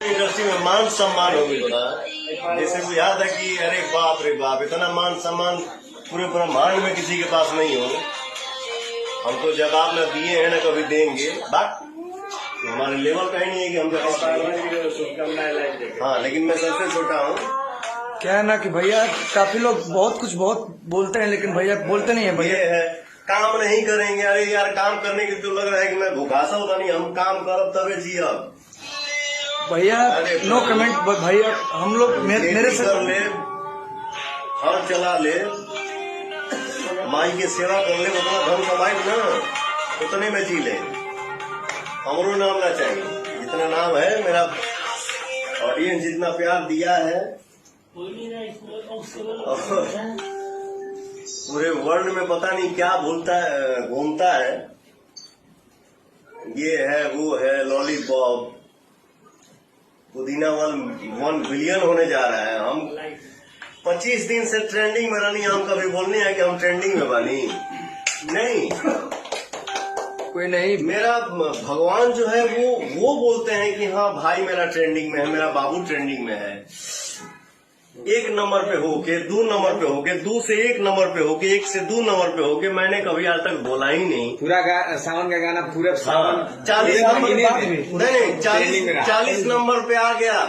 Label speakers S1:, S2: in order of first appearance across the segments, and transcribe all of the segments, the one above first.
S1: Industry में मान सम्मान हो गया। जैसे कोई याद है कि अरे बाप रे बाप, इतना मान सम्मान पूरे ब्रह्मांड में किसी के पास नहीं हो। हम तो जवाब न दिए हैं न कभी देंगे, बात तो हमारे लेवल का ही नहीं है कि हम हाँ, लेकिन मैं सबसे छोटा हूँ।
S2: क्या है ना कि भैया काफी लोग बहुत बोलते हैं, लेकिन भैया बोलते नहीं है। भैया
S1: है काम नहीं करेंगे। अरे यार, काम करने के तो लग रहा है कि मैं भूखासा होता नहीं। हम काम करब तबे जियब
S2: भैया। नो कमेंट भैया। हम लोग मेरे से
S1: कर ले, हर चला ले, माई की सेवा कर ले, उतना धन कमाई ना, उतने में जी ले। हमरो नाम ना चाहिए, जितना नाम है मेरा ऑडियंस जितना प्यार दिया है पूरे वर्ल्ड में पता नहीं क्या घूमता है। ये है वो है लॉलीपॉप, पुदीना 1 बिलियन होने जा रहा है। हम 25 दिन से ट्रेंडिंग में रही। हम कभी बोलने हैं कि हम ट्रेंडिंग में बनी नहीं।
S2: कोई नहीं।
S1: मेरा भगवान जो है वो बोलते हैं कि हाँ भाई मेरा ट्रेंडिंग में है, मेरा बाबू ट्रेंडिंग में है। 1 नंबर पे होके 2 नंबर पे होके 2 से 1 नंबर पे होके 1 से 2 नंबर पे होके मैंने कभी आज तक बोला ही नहीं।
S3: पूरा सावन का गाना पूरा सावन
S1: 40 नंबर पे आ गया।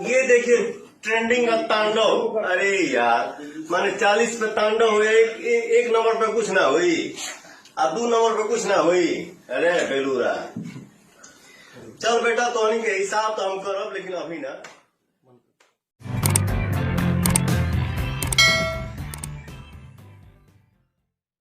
S1: ये देखिए ट्रेंडिंग का तांडव। अरे यार, माने 40 पे तांडव हुआ, एक नंबर पे कुछ ना हुई, 2 नंबर पे कुछ ना हुई। अरे बेलूरा, चल बेटा, तो के हिसाब तो हम करब, लेकिन अभी ना।